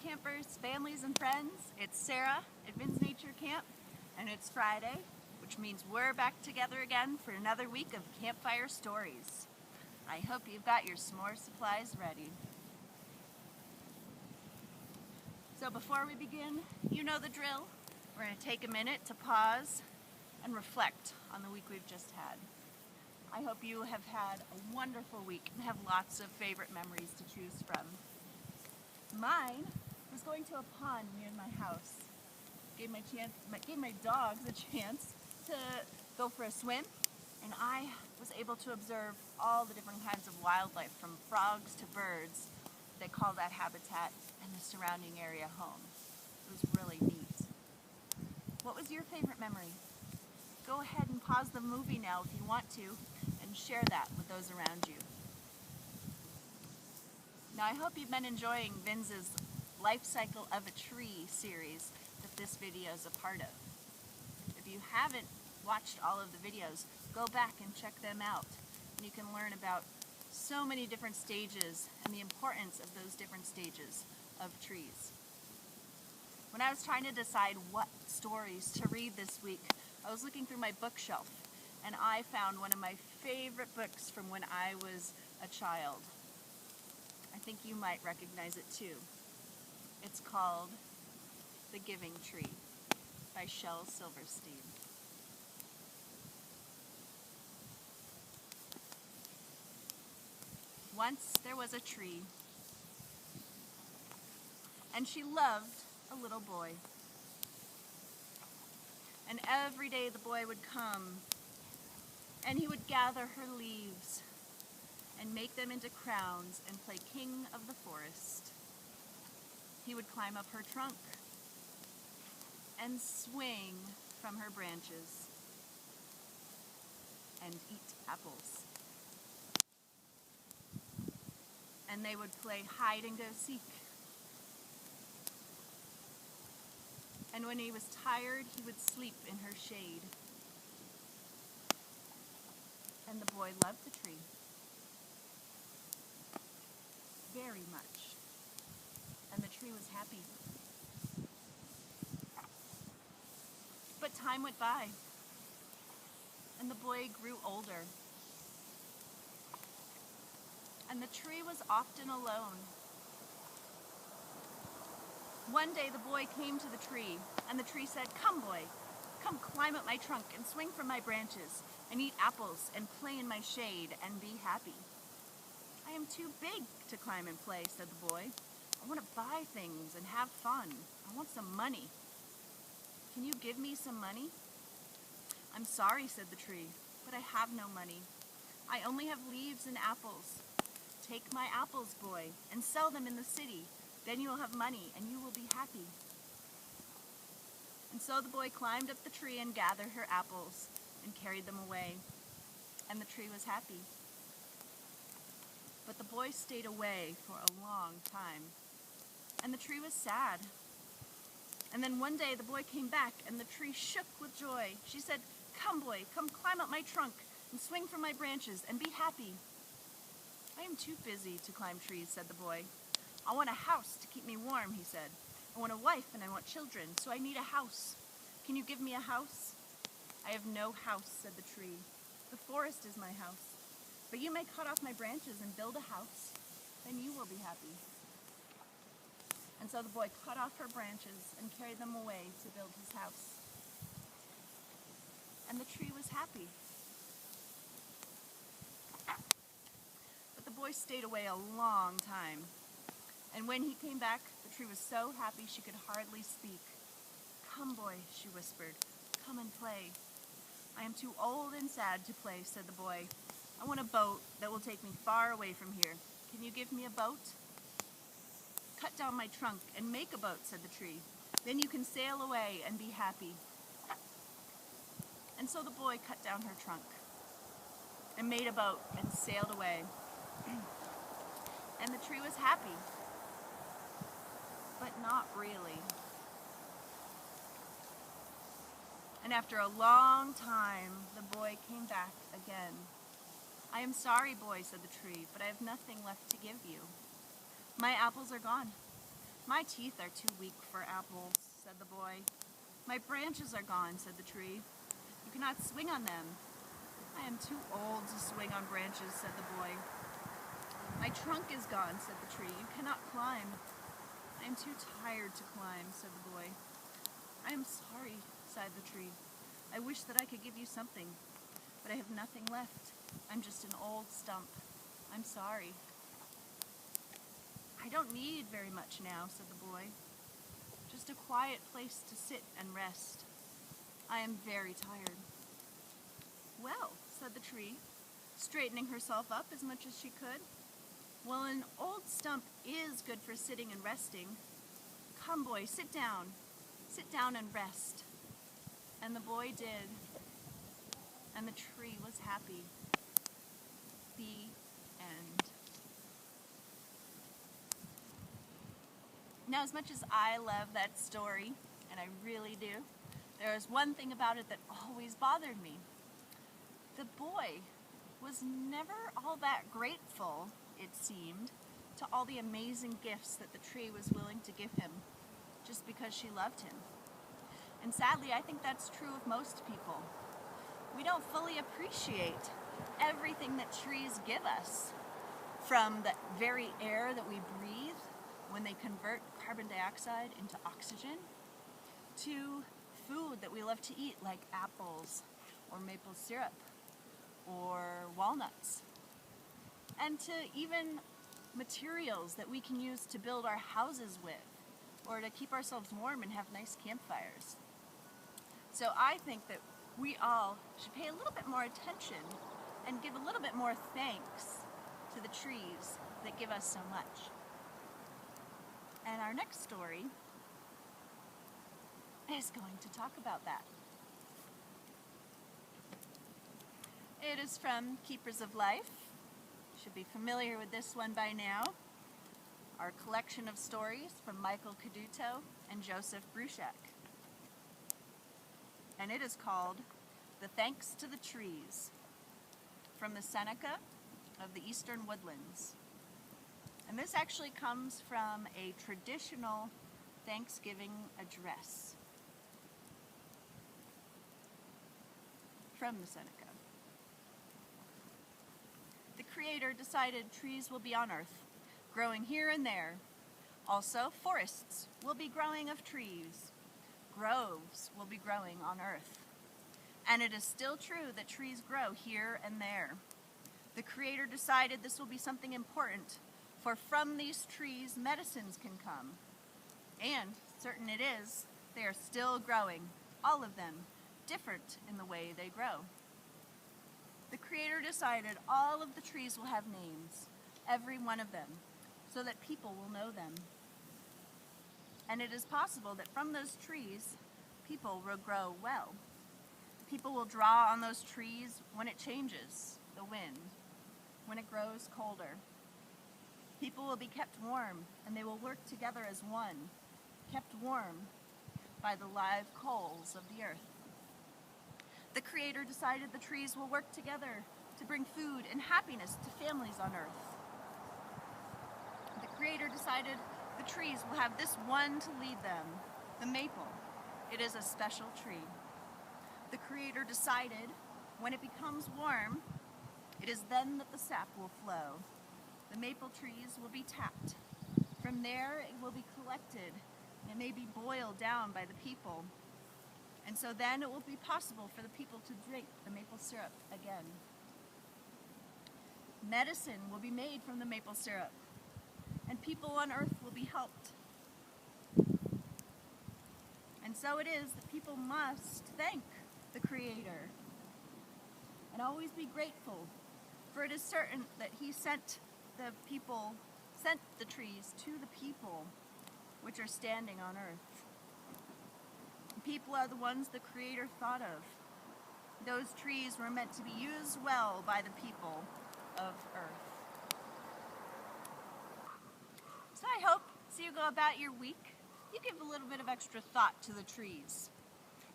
campers, families, and friends. It's Sarah at Vin's Nature Camp, and it's Friday, which means we're back together again for another week of Campfire Stories. I hope you've got your s'more supplies ready. So before we begin, you know the drill. We're going to take a minute to pause and reflect on the week we've just had. I hope you have had a wonderful week and have lots of favorite memories to choose from. Mine was going to a pond near my house. Gave my dogs a chance to go for a swim, and I was able to observe all the different kinds of wildlife, from frogs to birds. They call that habitat and the surrounding area home. It was really neat. What was your favorite memory? Go ahead and pause the movie now if you want to, and share that with those around you. Now I hope you've been enjoying Vince's Life Cycle of a Tree series that this video is a part of. If you haven't watched all of the videos, go back and check them out. And you can learn about so many different stages and the importance of those different stages of trees. When I was trying to decide what stories to read this week, I was looking through my bookshelf, and I found one of my favorite books from when I was a child. I think you might recognize it too. It's called The Giving Tree by Shel Silverstein. Once there was a tree, and she loved a little boy. And every day the boy would come, and he would gather her leaves and make them into crowns and play king of the forest. He would climb up her trunk and swing from her branches and eat apples. And they would play hide and go seek. And when he was tired, he would sleep in her shade. And the boy loved the tree very much. And the tree was happy. But time went by, and the boy grew older. And the tree was often alone. One day the boy came to the tree, and the tree said, "Come, boy, come climb up my trunk and swing from my branches and eat apples and play in my shade and be happy." "I am too big to climb and play," said the boy. "I want to buy things and have fun. I want some money. Can you give me some money?" "I'm sorry," said the tree, "but I have no money. I only have leaves and apples. Take my apples, boy, and sell them in the city. Then you will have money, and you will be happy." And so the boy climbed up the tree and gathered her apples and carried them away. And the tree was happy. But the boy stayed away for a long time. And the tree was sad. And then one day the boy came back, and the tree shook with joy. She said, "Come, boy, come climb up my trunk and swing from my branches and be happy." "I am too busy to climb trees," said the boy. "I want a house to keep me warm," he said. "I want a wife and I want children, so I need a house. Can you give me a house?" "I have no house," said the tree. "The forest is my house. But you may cut off my branches and build a house. Then you will be happy." And so the boy cut off her branches and carried them away to build his house. And the tree was happy. But the boy stayed away a long time. And when he came back, the tree was so happy she could hardly speak. "Come, boy," she whispered, "come and play." "I am too old and sad to play," said the boy. "I want a boat that will take me far away from here. Can you give me a boat?" "Cut down my trunk and make a boat," said the tree. "Then you can sail away and be happy." And so the boy cut down her trunk and made a boat and sailed away. And the tree was happy. But not really. And after a long time, the boy came back again. "I am sorry, boy," said the tree, "but I have nothing left to give you. My apples are gone. My teeth are too weak for apples, said the boy. My branches are gone, said the tree. You cannot swing on them. I am too old to swing on branches, said the boy. My trunk is gone, said the tree. You cannot climb. I am too tired to climb, said the boy. I am sorry, sighed the tree. I wish that I could give you something, but I have nothing left. I'm just an old stump. I'm sorry. I don't need very much now, said the boy. Just a quiet place to sit and rest. I am very tired. Well, said the tree, straightening herself up as much as she could. Well, an old stump is good for sitting and resting. Come, boy, sit down. Sit down and rest. And the boy did. And the tree was happy. The end. Now, as much as I love that story, and I really do, there is one thing about it that always bothered me. The boy was never all that grateful, it seemed, to all the amazing gifts that the tree was willing to give him just because she loved him. And sadly, I think that's true of most people. We don't fully appreciate everything that trees give us, from the very air that we breathe when they convert carbon dioxide into oxygen, to food that we love to eat like apples or maple syrup or walnuts, and to even materials that we can use to build our houses with or to keep ourselves warm and have nice campfires. So I think that we all should pay a little bit more attention and give a little bit more thanks to the trees that give us so much. And our next story is going to talk about that. It is from Keepers of Life. You should be familiar with this one by now. Our collection of stories from Michael Caduto and Joseph Bruchac. And it is called The Thanks to the Trees, from the Seneca of the Eastern Woodlands. And this actually comes from a traditional Thanksgiving address from the Seneca. The Creator decided trees will be on Earth, growing here and there. Also, forests will be growing of trees. Groves will be growing on Earth. And it is still true that trees grow here and there. The Creator decided this will be something important, for from these trees medicines can come. And, certain it is, they are still growing, all of them, different in the way they grow. The Creator decided all of the trees will have names, every one of them, so that people will know them. And it is possible that from those trees, people will grow well. People will draw on those trees when it changes, the wind, when it grows colder. People will be kept warm, and they will work together as one, kept warm by the live coals of the earth. The Creator decided the trees will work together to bring food and happiness to families on earth. The Creator decided the trees will have this one to lead them, the maple. It is a special tree. The Creator decided when it becomes warm, it is then that the sap will flow. The maple trees will be tapped. From there, it will be collected. It may be boiled down by the people. And so then it will be possible for the people to drink the maple syrup again. Medicine will be made from the maple syrup, and people on earth will be helped. And so it is that people must thank the Creator and always be grateful, for it is certain that He sent the trees to the people which are standing on earth. People are the ones the Creator thought of. Those trees were meant to be used well by the people of earth. So I hope, as you go about your week, you give a little bit of extra thought to the trees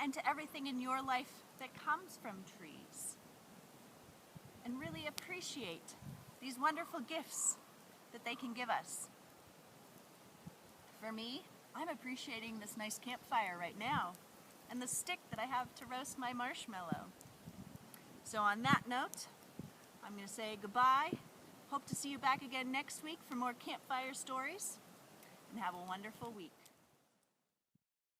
and to everything in your life that comes from trees, and really appreciate these wonderful gifts that they can give us. For me, I'm appreciating this nice campfire right now and the stick that I have to roast my marshmallow. So on that note, I'm going to say goodbye. Hope to see you back again next week for more campfire stories, and have a wonderful week.